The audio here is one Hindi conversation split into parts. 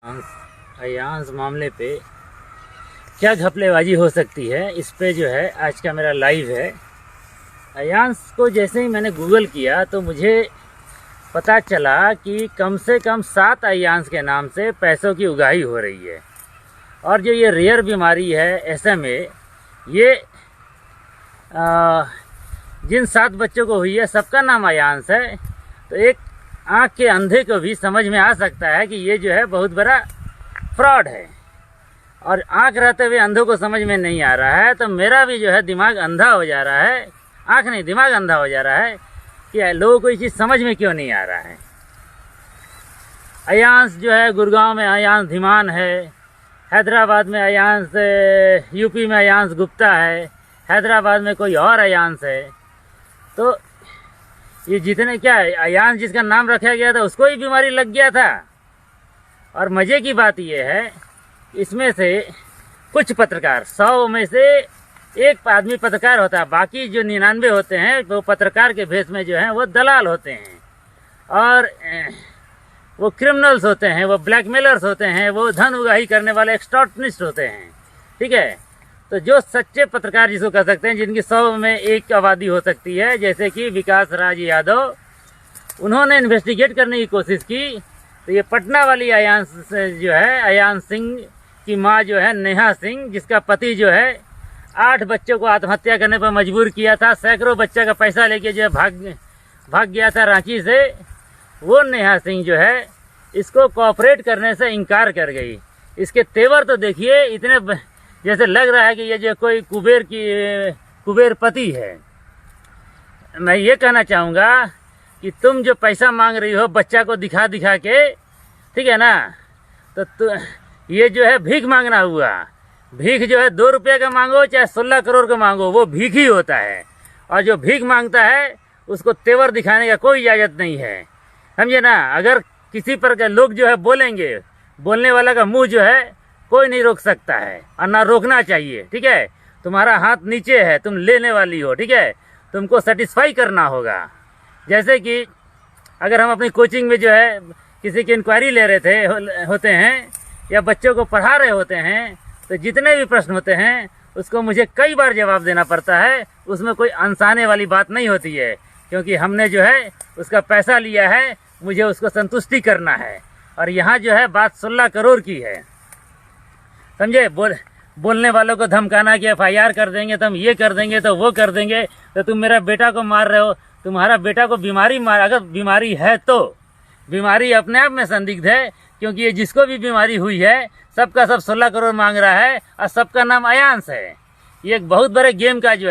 अयांश मामले पे क्या घपलेबाजी हो सकती है, इस पे जो है आज का मेरा लाइव है। अयांश को जैसे ही मैंने गूगल किया तो मुझे पता चला कि कम से कम 7 अयांश के नाम से पैसों की उगाही हो रही है। और जो ये रेयर बीमारी है SMA, ये जिन 7 बच्चों को हुई है सबका नाम अयांश है। तो एक आँख के अंधे को भी समझ में आ सकता है कि ये जो है बहुत बड़ा फ्रॉड है, और आँख रहते हुए अंधों को समझ में नहीं आ रहा है। तो मेरा भी जो है दिमाग अंधा हो जा रहा है, आँख नहीं दिमाग अंधा हो जा रहा है कि लोगों को ये चीज़ समझ में क्यों नहीं आ रहा है। अयांश जो है गुड़गांव में अयांश धीमान है, हैदराबाद में अयांश, यूपी में अयांश गुप्ता है, हैदराबाद में कोई और अयांश है। तो ये जितने क्या अयांश जिसका नाम रखा गया था उसको ही बीमारी लग गया था। और मज़े की बात ये है, इसमें से कुछ पत्रकार, 100 में से एक आदमी पत्रकार होता है, बाकी जो 99 होते हैं वो पत्रकार के भेष में जो हैं वो दलाल होते हैं, और वो क्रिमिनल्स होते हैं, वो ब्लैकमेलर्स होते हैं, वो धन उगाही करने वाले एक्सटॉर्शनिस्ट होते हैं। ठीक है, तो जो सच्चे पत्रकार जिसको कह सकते हैं, जिनकी 100 में एक आबादी हो सकती है, जैसे कि विकास राज यादव, उन्होंने इन्वेस्टिगेट करने की कोशिश की। तो ये पटना वाली अयांश जो है, अयांश सिंह की माँ जो है नेहा सिंह, जिसका पति जो है 8 बच्चों को आत्महत्या करने पर मजबूर किया था, सैकड़ों बच्चा का पैसा लेके जो है भाग गया था रांची से, वो नेहा सिंह जो है इसको कोऑपरेट करने से इनकार कर गई। इसके तेवर तो देखिए, इतने जैसे लग रहा है कि ये जो कोई कुबेरपति है। मैं ये कहना चाहूँगा कि तुम जो पैसा मांग रही हो बच्चा को दिखा दिखा के, ठीक है ना, तो ये जो है भीख मांगना हुआ। भीख जो है 2 रुपये का मांगो चाहे 16 करोड़ का मांगो, वो भीख ही होता है। और जो भीख मांगता है उसको तेवर दिखाने का कोई इजाज़त नहीं है, समझे ना। अगर किसी पर के लोग जो है बोलेंगे, बोलने वाला का मुंह जो है कोई नहीं रोक सकता है, और ना रोकना चाहिए। ठीक है, तुम्हारा हाथ नीचे है, तुम लेने वाली हो। ठीक है, तुमको सेटिस्फाई करना होगा। जैसे कि अगर हम अपनी कोचिंग में जो है किसी की इंक्वायरी ले रहे होते हैं, या बच्चों को पढ़ा रहे होते हैं, तो जितने भी प्रश्न होते हैं उसको मुझे कई बार जवाब देना पड़ता है। उसमें कोई अनसाने वाली बात नहीं होती है, क्योंकि हमने जो है उसका पैसा लिया है, मुझे उसको संतुष्टि करना है। और यहाँ जो है बात 16 करोड़ की है, समझे। बोलने वालों को धमकाना कि FIR कर देंगे, तुम ये कर देंगे तो वो कर देंगे, तो तुम मेरा बेटा को मार रहे हो, तुम्हारा बेटा को बीमारी अगर बीमारी है तो बीमारी अपने आप में संदिग्ध है, क्योंकि ये जिसको भी बीमारी हुई है सबका सब 16 करोड़ मांग रहा है, और सबका नाम अयांश है। ये एक बहुत बड़े गेम का जो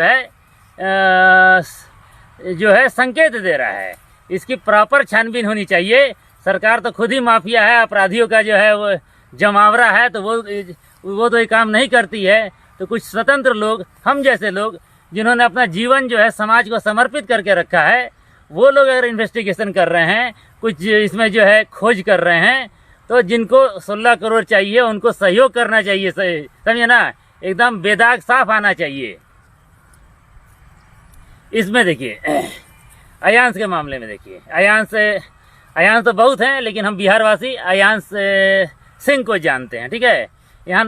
है संकेत दे रहा है। इसकी प्रॉपर छानबीन होनी चाहिए। सरकार तो खुद ही माफिया है, अपराधियों का जो है वो जमावड़ा है, तो वो तो ये काम नहीं करती है। तो कुछ स्वतंत्र लोग, हम जैसे लोग जिन्होंने अपना जीवन जो है समाज को समर्पित करके रखा है, वो लोग अगर इन्वेस्टिगेशन कर रहे हैं, कुछ इसमें जो है खोज कर रहे हैं, तो जिनको 16 करोड़ चाहिए उनको सहयोग करना चाहिए, समझे ना। एकदम बेदाग साफ आना चाहिए। इसमें देखिए अयांश के मामले में देखिए, अयांश तो बहुत हैं, लेकिन हम बिहारवासी अयांश सिंह को जानते हैं। ठीक है, यहाँ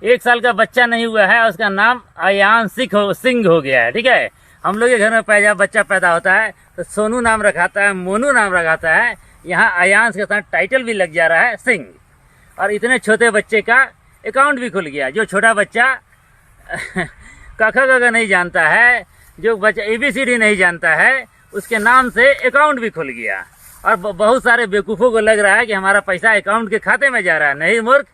1 साल का बच्चा नहीं हुआ है, उसका नाम अयांश सिंह हो गया है। ठीक है, हम लोग के घर में बच्चा पैदा होता है तो सोनू नाम रखाता है, मोनू नाम रखाता है। यहाँ अयांश के साथ टाइटल भी लग जा रहा है सिंह। और इतने छोटे बच्चे का अकाउंट भी खुल गया। जो छोटा बच्चा क ख ग नहीं जानता है, जो बच्चा ABCD नहीं जानता है, उसके नाम से अकाउंट भी खुल गया। और बहुत सारे बेवकूफ़ों को लग रहा है कि हमारा पैसा अकाउंट के खाते में जा रहा है। नहीं मूर्ख,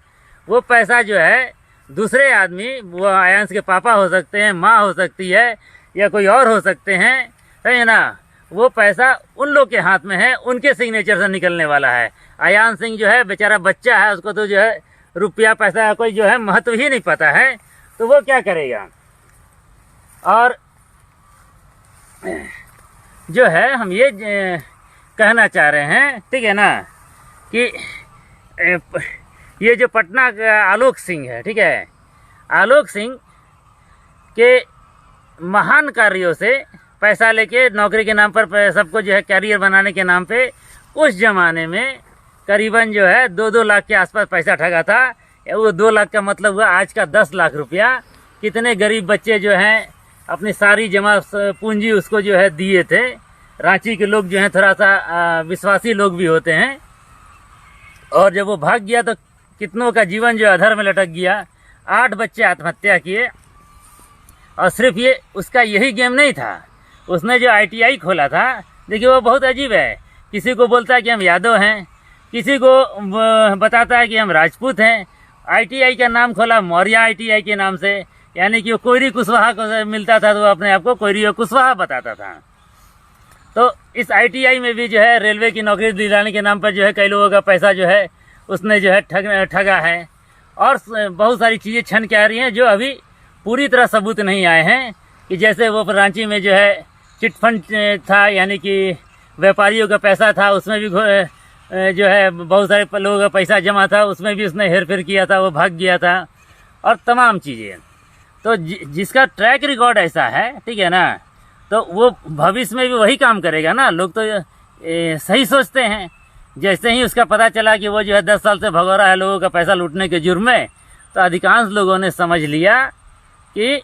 वो पैसा जो है दूसरे आदमी, वो अयांश के पापा हो सकते हैं, माँ हो सकती है, या कोई और हो सकते हैं, है ना। वो पैसा उन लोग के हाथ में है, उनके सिग्नेचर से निकलने वाला है। अयांश सिंह जो है बेचारा बच्चा है, उसको तो जो है रुपया पैसा कोई जो है महत्व ही नहीं पता है, तो वो क्या करेगा। और जो है हम ये कहना चाह रहे हैं, ठीक है ना, कि ये जो पटना का आलोक सिंह है, ठीक है, आलोक सिंह के महान कार्यों से पैसा लेके नौकरी के नाम पर सबको जो है कैरियर बनाने के नाम पे उस ज़माने में करीबन जो है 2-2 लाख के आसपास पैसा ठगा था। वो 2 लाख का मतलब हुआ आज का 10 लाख रुपया। कितने गरीब बच्चे जो हैं अपनी सारी जमा पूंजी उसको जो है दिए थे। रांची के लोग जो हैं थोड़ा सा विश्वासी लोग भी होते हैं, और जब वो भाग गया तो कितनों का जीवन जो अधर में लटक गया। 8 बच्चे आत्महत्या किए। और सिर्फ ये उसका यही गेम नहीं था, उसने जो ITI खोला था, देखिए वो बहुत अजीब है। किसी को बोलता है कि हम यादव हैं, किसी को बताता है कि हम राजपूत हैं। ITI का नाम खोला मौर्य ITI के नाम से, यानी कि वो कोयरी कुशवाहा को मिलता था तो वो अपने आप को कोयरी कुशवाहा बताता था। तो इस ITI में भी जो है रेलवे की नौकरी दिलाने के नाम पर जो है कई लोगों का पैसा जो है उसने जो है ठगा है। और बहुत सारी चीज़ें छन के आ रही हैं जो अभी पूरी तरह सबूत नहीं आए हैं। कि जैसे वो रांची में जो है चिट फंड था, यानी कि व्यापारियों का पैसा था, उसमें भी जो है बहुत सारे लोगों का पैसा जमा था, उसमें भी उसने हेर फेर किया था, वो भाग गया था। और तमाम चीज़ें तो जिसका ट्रैक रिकॉर्ड ऐसा है, ठीक है ना, तो वो भविष्य में भी वही काम करेगा ना। लोग तो सही सोचते हैं। जैसे ही उसका पता चला कि वो जो है 10 साल से भगो रहा है लोगों का पैसा लूटने के जुर्म में, तो अधिकांश लोगों ने समझ लिया कि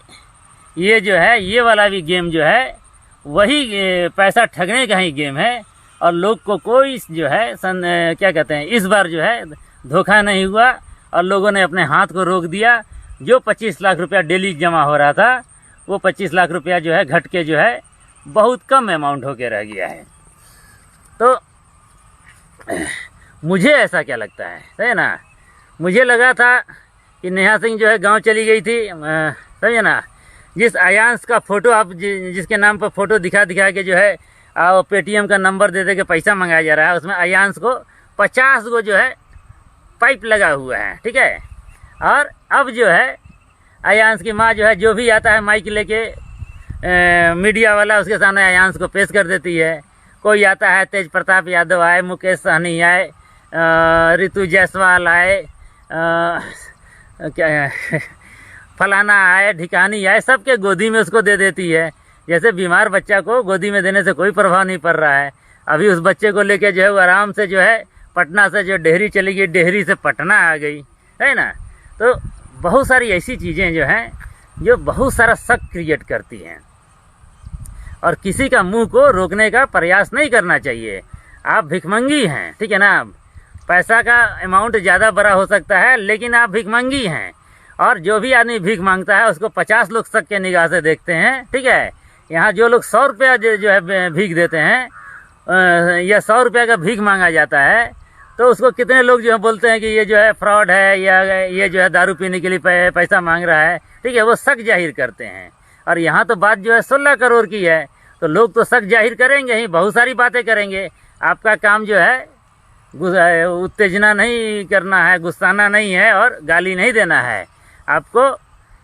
ये जो है ये वाला भी गेम जो है वही पैसा ठगने का ही गेम है। और लोग को कोई जो है क्या कहते हैं, इस बार जो है धोखा नहीं हुआ और लोगों ने अपने हाथ को रोक दिया। जो 25 लाख रुपया डेली जमा हो रहा था, वो 25 लाख रुपया जो है घट के जो है बहुत कम अमाउंट होके रह गया है। तो मुझे ऐसा क्या लगता है ना, मुझे लगा था कि नेहा सिंह जो है गांव चली गई थी, समझे ना। जिस आयांश का फ़ोटो आप जिसके नाम पर फ़ोटो दिखा के जो है पेटीएम का नंबर दे के पैसा मंगाया जा रहा है, उसमें आयांश को 50 गो जो है पाइप लगा हुआ है, ठीक है। और अब जो है आयांश की माँ जो है जो भी आता है माइक लेके मीडिया वाला उसके सामने आयांश को पेश कर देती है। कोई आता है, तेज प्रताप यादव आए, मुकेश सहनी आए, ऋतु जायसवाल आए, क्या फलाना आए, ढिकानी आए, सबके गोदी में उसको दे देती है। जैसे बीमार बच्चा को गोदी में देने से कोई प्रभाव नहीं पड़ रहा है। अभी उस बच्चे को लेके जो है वो आराम से जो है पटना से जो डेहरी चली गई, डेहरी से पटना आ गई, है ना। तो बहुत सारी ऐसी चीज़ें जो हैं जो बहुत सारा शक क्रिएट करती हैं, और किसी का मुंह को रोकने का प्रयास नहीं करना चाहिए। आप भिखमंगी हैं, ठीक है ना, पैसा का अमाउंट ज़्यादा बड़ा हो सकता है, लेकिन आप भिखमंगी हैं। और जो भी आदमी भीख मांगता है उसको 50 लोग शक के निगाह से देखते हैं, ठीक है। यहाँ जो लोग 100 रुपया जो है भीख देते हैं या 100 रुपया का भीख मांगा जाता है, तो उसको कितने लोग जो है बोलते हैं कि ये जो है फ्रॉड है, या ये जो है दारू पीने के लिए पैसा मांग रहा है, ठीक है, वो शक जाहिर करते हैं। और यहाँ तो बात जो है 16 करोड़ की है, तो लोग तो शक जाहिर करेंगे ही, बहुत सारी बातें करेंगे। आपका काम जो है उत्तेजना नहीं करना है, गुस्साना नहीं है, और गाली नहीं देना है। आपको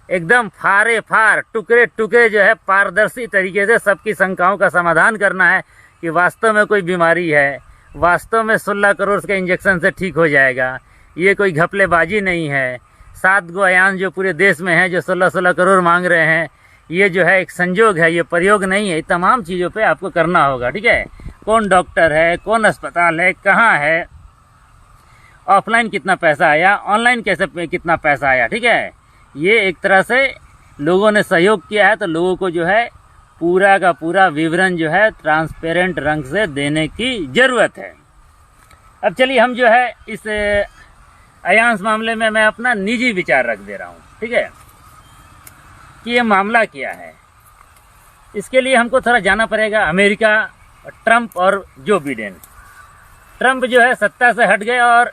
एकदम फार टुकड़े टुकड़े जो है पारदर्शी तरीके से सबकी शंकाओं का समाधान करना है कि वास्तव में कोई बीमारी है, वास्तव में 16 करोड़ के इंजेक्शन से ठीक हो जाएगा। ये कोई घपलेबाजी नहीं है। 7 गो आयान जो पूरे देश में हैं जो 16-16 करोड़ मांग रहे हैं, ये जो है एक संजोग है, ये प्रयोग नहीं है। तमाम चीज़ों पे आपको करना होगा, ठीक है। कौन डॉक्टर है, कौन अस्पताल है, कहाँ है, ऑफलाइन कितना पैसा आया, ऑनलाइन कैसे कितना पैसा आया, ठीक है। ये एक तरह से लोगों ने सहयोग किया है, तो लोगों को जो है पूरा का पूरा विवरण जो है ट्रांसपेरेंट रंग से देने की ज़रूरत है। अब चलिए हम जो है इस आयांश मामले में मैं अपना निजी विचार रख दे रहा हूँ, ठीक है, कि ये मामला क्या है। इसके लिए हमको थोड़ा जाना पड़ेगा अमेरिका, ट्रंप और जो बिडेन। ट्रंप जो है सत्ता से हट गए और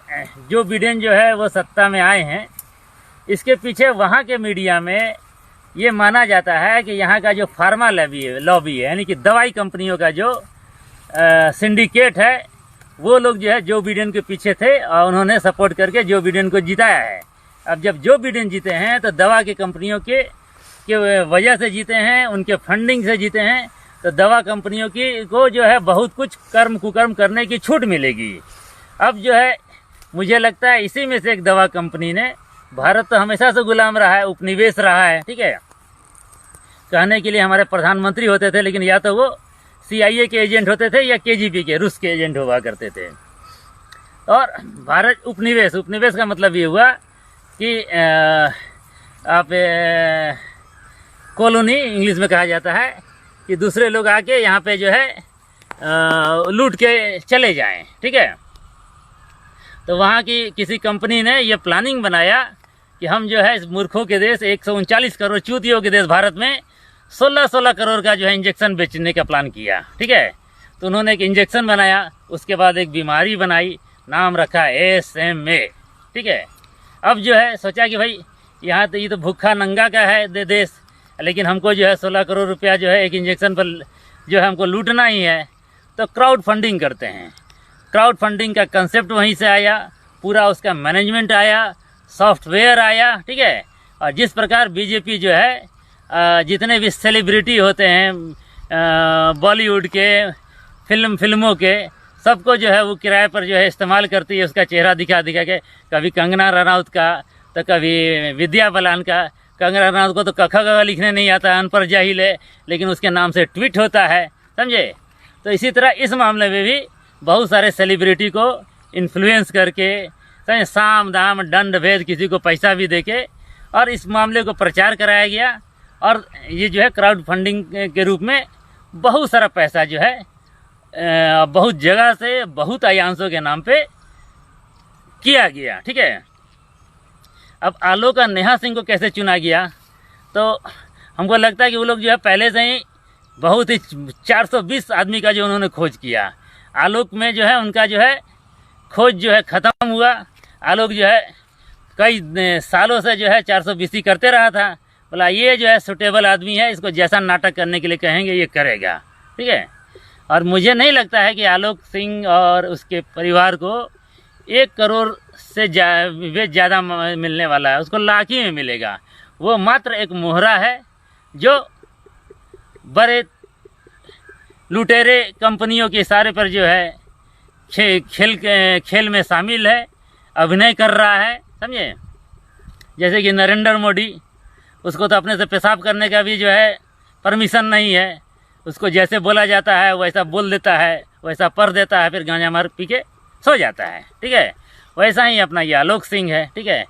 जो बिडेन जो है वो सत्ता में आए हैं। इसके पीछे वहाँ के मीडिया में ये माना जाता है कि यहाँ का जो फार्मा लॉबी है, यानी कि दवाई कंपनियों का जो सिंडिकेट है, वो लोग जो है जो बिडेन के पीछे थे और उन्होंने सपोर्ट करके जो बिडेन को जिताया है। अब जब जो बिडेन जीते हैं तो दवा के कंपनियों के वजह से जीते हैं, उनके फंडिंग से जीते हैं, तो दवा कंपनियों को जो है बहुत कुछ कर्म कुकर्म करने की छूट मिलेगी। अब जो है मुझे लगता है इसी में से एक दवा कंपनी ने, भारत तो हमेशा से गुलाम रहा है, उपनिवेश रहा है, ठीक है। कहने के लिए हमारे प्रधानमंत्री होते थे, लेकिन या तो वो CIA के एजेंट होते थे या KGB के, रूस के एजेंट हुआ करते थे। और भारत उपनिवेश, उपनिवेश का मतलब ये हुआ कि आप कॉलोनी इंग्लिश में कहा जाता है कि दूसरे लोग आके यहाँ पे जो है लूट के चले जाएं, ठीक है। तो वहाँ की किसी कंपनी ने ये प्लानिंग बनाया कि हम जो है इस मूर्खों के देश 139 करोड़ चूतियों के देश भारत में 16-16 करोड़ का जो है इंजेक्शन बेचने का प्लान किया, ठीक है। तो उन्होंने एक इंजेक्शन बनाया, उसके बाद एक बीमारी बनाई, नाम रखा SMA, ठीक है। अब जो है सोचा कि भाई यहाँ तो ये तो भूखा नंगा का है देश, लेकिन हमको जो है 16 करोड़ रुपया जो है एक इंजेक्शन पर जो है हमको लूटना ही है, तो क्राउड फंडिंग करते हैं। क्राउड फंडिंग का कंसेप्ट वहीं से आया, पूरा उसका मैनेजमेंट आया, सॉफ्टवेयर आया, ठीक है। और जिस प्रकार बीजेपी जो है जितने भी सेलिब्रिटी होते हैं बॉलीवुड के, फिल्मों के, सबको जो है वो किराए पर जो है इस्तेमाल करती है, उसका चेहरा दिखा दिखा के, कभी कंगना रनौत का तो कभी विद्या बालन का। कंगना रनौत को तो क ख ग लिखने नहीं आता, अनपढ़ जाहिल है, लेकिन उसके नाम से ट्वीट होता है, समझे। तो इसी तरह इस मामले में भी बहुत सारे सेलिब्रिटी को इन्फ्लुएंस करके, समझे, साम दाम दंड भेद किसी को पैसा भी देके और इस मामले को प्रचार कराया गया। और ये जो है क्राउड फंडिंग के रूप में बहुत सारा पैसा जो है बहुत जगह से बहुत आयांशों के नाम पे किया गया, ठीक है। अब आलोक और नेहा सिंह को कैसे चुना गया, तो हमको लगता है कि वो लोग जो है पहले से ही बहुत ही 420 आदमी का जो उन्होंने खोज किया। आलोक में जो है उनका जो है खोज जो है ख़त्म हुआ। आलोक जो है कई सालों से जो है 420 करते रहा था, बोला ये जो है सुटेबल आदमी है, इसको जैसा नाटक करने के लिए कहेंगे ये करेगा, ठीक है। और मुझे नहीं लगता है कि आलोक सिंह और उसके परिवार को 1 करोड़ से ज़्यादा मिलने वाला है, उसको लाख ही में मिलेगा। वो मात्र एक मोहरा है जो बड़े लुटेरे कंपनियों के इशारे पर जो है खेल में शामिल है, अभिनय कर रहा है, समझे। जैसे कि नरेंद्र मोदी, उसको तो अपने से पेशाब करने का भी जो है परमिशन नहीं है, उसको जैसे बोला जाता है वैसा बोल देता है, वैसा पढ़ देता है, फिर गांजा मार पी के सो जाता है, ठीक है। वैसा ही अपना ये आलोक सिंह है, ठीक है,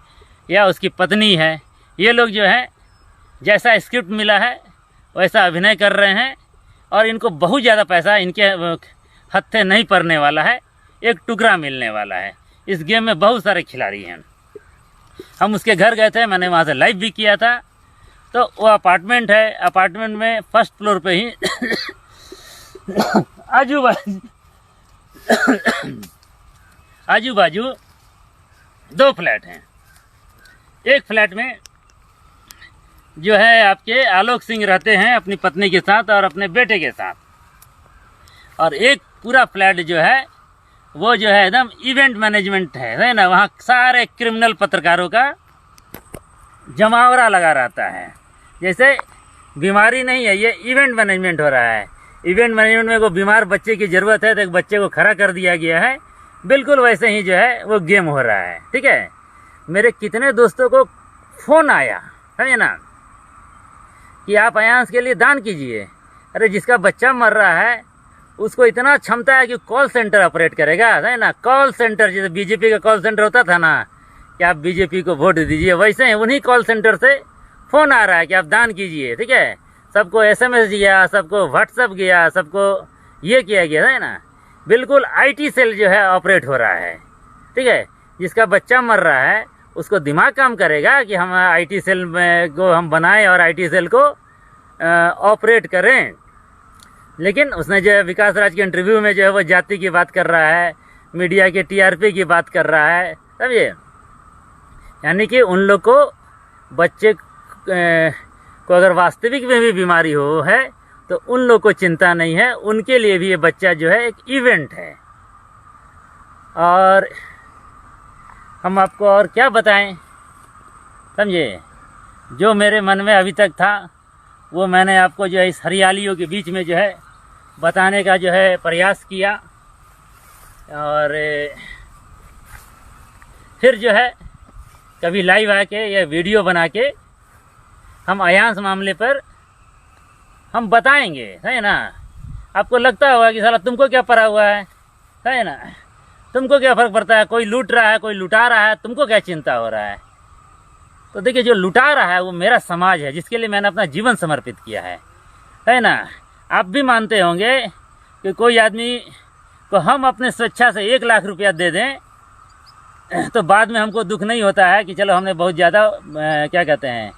या उसकी पत्नी है। ये लोग जो है जैसा स्क्रिप्ट मिला है वैसा अभिनय कर रहे हैं और इनको बहुत ज़्यादा पैसा इनके हत्थे नहीं पड़ने वाला है, एक टुकड़ा मिलने वाला है। इस गेम में बहुत सारे खिलाड़ी हैं। हम उसके घर गए थे, मैंने वहाँ से लाइव भी किया था। तो वो अपार्टमेंट है, अपार्टमेंट में फर्स्ट फ्लोर पे ही आजू बाजू 2 फ्लैट हैं। एक फ्लैट में जो है आपके आलोक सिंह रहते हैं अपनी पत्नी के साथ और अपने बेटे के साथ, और एक पूरा फ्लैट जो है वो जो है एकदम इवेंट मैनेजमेंट है ना। वहाँ सारे क्रिमिनल पत्रकारों का जमावड़ा लगा रहता है। जैसे बीमारी नहीं है, ये इवेंट मैनेजमेंट हो रहा है। इवेंट मैनेजमेंट में को बीमार बच्चे की ज़रूरत है तो एक बच्चे को खड़ा कर दिया गया है, बिल्कुल वैसे ही जो है वो गेम हो रहा है, ठीक है। मेरे कितने दोस्तों को फ़ोन आया, समझे ना, कि आप अयांश के लिए दान कीजिए। अरे जिसका बच्चा मर रहा है उसको इतना क्षमता है कि कॉल सेंटर ऑपरेट करेगा, है ना। कॉल सेंटर, जैसे बीजेपी का कॉल सेंटर होता था ना कि आप बीजेपी को वोट दीजिए, वैसे ही उन्हीं कॉल सेंटर से फ़ोन आ रहा है कि आप दान कीजिए, ठीक है। सबको SMS गया, सबको व्हाट्सएप गया, सबको ये किया गया, है ना। बिल्कुल IT सेल जो है ऑपरेट हो रहा है, ठीक है। जिसका बच्चा मर रहा है उसको दिमाग काम करेगा कि हम IT सेल में को हम बनाएं और IT सेल को ऑपरेट करें। लेकिन उसने जो है विकास राज के इंटरव्यू में जो है वो जाति की बात कर रहा है, मीडिया के TRP की बात कर रहा है, समझे। यानी कि उन लोग को बच्चे को अगर वास्तविक में भी बीमारी हो है तो उन लोग को चिंता नहीं है, उनके लिए भी ये बच्चा जो है एक इवेंट है। और हम आपको और क्या बताएं, समझे। जो मेरे मन में अभी तक था वो मैंने आपको जो है इस हरियालियों के बीच में जो है बताने का जो है प्रयास किया। और फिर जो है कभी लाइव आके या वीडियो बना के हम अयांश मामले पर हम बताएंगे, है ना। आपको लगता होगा कि साला तुमको क्या पड़ा हुआ है ना। तुमको क्या फर्क पड़ता है? कोई लूट रहा है, कोई लुटा रहा है, तुमको क्या चिंता हो रहा है? तो देखिए, जो लुटा रहा है वो मेरा समाज है, जिसके लिए मैंने अपना जीवन समर्पित किया है ना। आप भी मानते होंगे कि कोई आदमी को हम अपने स्वेच्छा से 1 लाख रुपया दे दें तो बाद में हमको दुख नहीं होता है कि चलो हमने बहुत ज़्यादा क्या कहते हैं,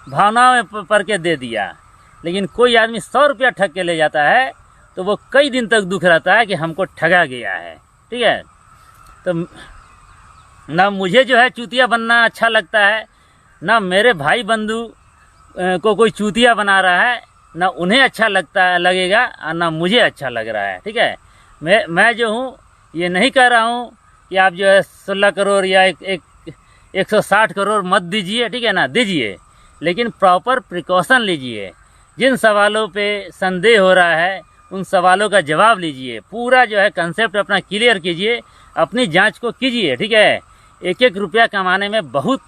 भावनाओं में पड़ के दे दिया। लेकिन कोई आदमी 100 रुपया ठग के ले जाता है तो वो कई दिन तक दुख रहता है कि हमको ठगा गया है। ठीक है, तो ना मुझे जो है चूतिया बनना अच्छा लगता है, ना मेरे भाई बंधु को कोई चूतिया बना रहा है, ना उन्हें अच्छा लगेगा और ना मुझे अच्छा लग रहा है। ठीक है, मैं जो हूँ ये नहीं कह रहा हूँ कि आप जो है 16 करोड़ या 160 करोड़ मत दीजिए। ठीक है ना, दीजिए, लेकिन प्रॉपर प्रिकॉशन लीजिए। जिन सवालों पे संदेह हो रहा है उन सवालों का जवाब लीजिए, पूरा जो है कंसेप्ट अपना क्लियर कीजिए, अपनी जांच को कीजिए। ठीक है, 1-1 रुपया कमाने में बहुत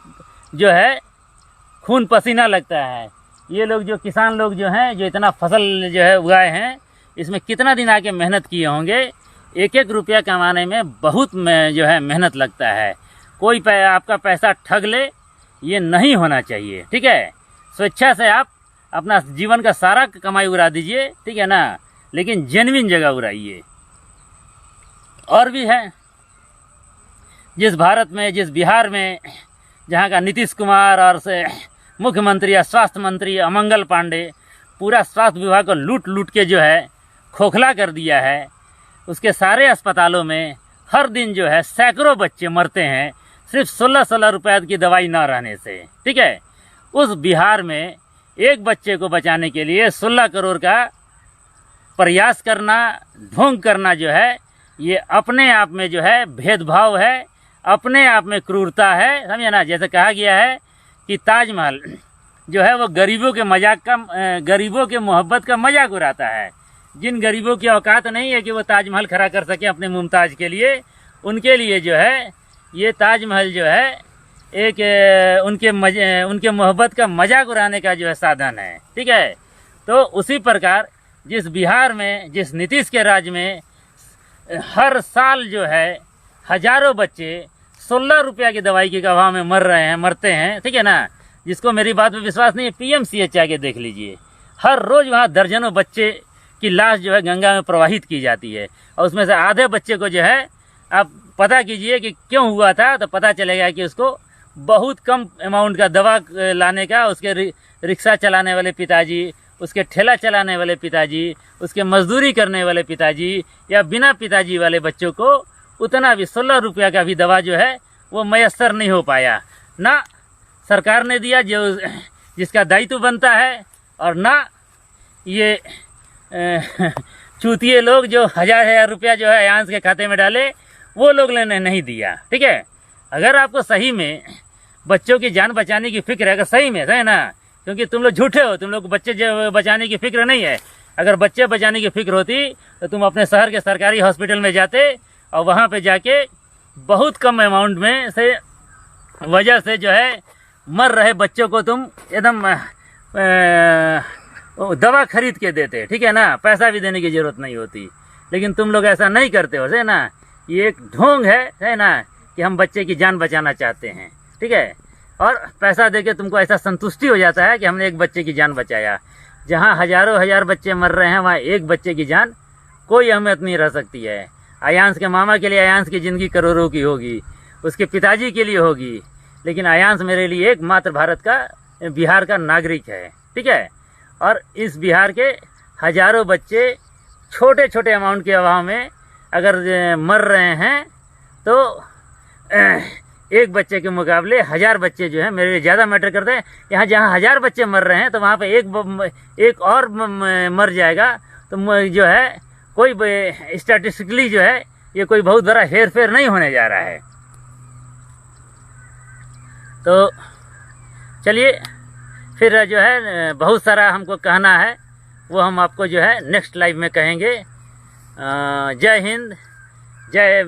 जो है खून पसीना लगता है। ये लोग जो किसान लोग जो हैं, जो इतना फसल जो है उगाए हैं, इसमें कितना दिन आके मेहनत किए होंगे। 1-1 रुपया कमाने में बहुत जो है मेहनत लगता है। कोई आपका पैसा ठग ले, ये नहीं होना चाहिए। ठीक है, स्वेच्छा से आप अपना जीवन का सारा कमाई उड़ा दीजिए। ठीक है ना, लेकिन जेन्युइन जगह उड़ाइए। और भी है, जिस भारत में, जिस बिहार में, जहाँ का नीतीश कुमार और से मुख्यमंत्री या स्वास्थ्य मंत्री अमंगल पांडे पूरा स्वास्थ्य विभाग को लूट लूट के जो है खोखला कर दिया है, उसके सारे अस्पतालों में हर दिन जो है सैकड़ों बच्चे मरते हैं सिर्फ 16-16 रुपये की दवाई ना रहने से। ठीक है, उस बिहार में एक बच्चे को बचाने के लिए 16 करोड़ का प्रयास करना, ढोंग करना जो है, ये अपने आप में जो है भेदभाव है, अपने आप में क्रूरता है। समझे ना, जैसे कहा गया है कि ताजमहल जो है वो गरीबों के मोहब्बत का मजाक उड़ाता है। जिन गरीबों की औकात नहीं है कि वो ताजमहल खड़ा कर सके अपने मुमताज़ के लिए, उनके लिए जो है ये ताजमहल जो है एक उनके मोहब्बत का मजाक उड़ाने का जो है साधन है। ठीक है, तो उसी प्रकार जिस बिहार में, जिस नीतीश के राज्य में हर साल जो है हजारों बच्चे 16 रुपया की दवाई के अभाव में मरते हैं। ठीक है ना, जिसको मेरी बात पे विश्वास नहीं है, PMCH आके देख लीजिए। हर रोज वहाँ दर्जनों बच्चे की लाश जो है गंगा में प्रवाहित की जाती है, और उसमें से आधे बच्चे को जो है आप पता कीजिए कि क्यों हुआ था, तो पता चलेगा कि उसको बहुत कम अमाउंट का दवा लाने का, उसके रिक्शा चलाने वाले पिताजी, उसके ठेला चलाने वाले पिताजी, उसके मजदूरी करने वाले पिताजी या बिना पिताजी वाले बच्चों को उतना भी 16 रुपया का भी दवा जो है वो मैसर नहीं हो पाया। ना सरकार ने दिया जो जिसका दायित्व बनता है, और ना ये चूतिए लोग जो हजार रुपया जो है अयांश के खाते में डाले, वो लोग ने नहीं दिया। ठीक है, अगर आपको सही में बच्चों की जान बचाने की फिक्र है, अगर सही में है ना, क्योंकि तुम लोग झूठे हो, तुम लोग को बच्चे बचाने की फिक्र नहीं है। अगर बच्चे बचाने की फिक्र होती तो तुम अपने शहर के सरकारी हॉस्पिटल में जाते और वहाँ पे जाके बहुत कम अमाउंट में से वजह से जो है मर रहे बच्चों को तुम एकदम दवा खरीद के देते। ठीक है ना, पैसा भी देने की ज़रूरत नहीं होती। लेकिन तुम लोग ऐसा नहीं करते हो, है ना। ये एक ढोंग है ना, कि हम बच्चे की जान बचाना चाहते हैं। ठीक है, और पैसा देके तुमको ऐसा संतुष्टि हो जाता है कि हमने एक बच्चे की जान बचाया। जहाँ हजारों हजार बच्चे मर रहे हैं, वहाँ एक बच्चे की जान कोई अहमियत नहीं रह सकती है। अयांश के मामा के लिए अयांश की ज़िंदगी करोड़ों की होगी, उसके पिताजी के लिए होगी, लेकिन अयांश मेरे लिए एकमात्र भारत का, बिहार का नागरिक है। ठीक है, और इस बिहार के हजारों बच्चे छोटे छोटे अमाउंट के अभाव में अगर मर रहे हैं, तो एक बच्चे के मुकाबले 1000 बच्चे जो है मेरे लिए ज़्यादा मैटर करते हैं। यहाँ जहाँ 1000 बच्चे मर रहे हैं, तो वहाँ पे एक और मर जाएगा, तो जो है कोई स्टैटिस्टिकली जो है ये कोई बहुत बड़ा हेर फेर नहीं होने जा रहा है। तो चलिए, फिर जो है बहुत सारा हमको कहना है, वो हम आपको जो है नेक्स्ट लाइव में कहेंगे। जय हिंद, जय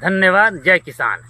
धन्यवाद, जय किसान।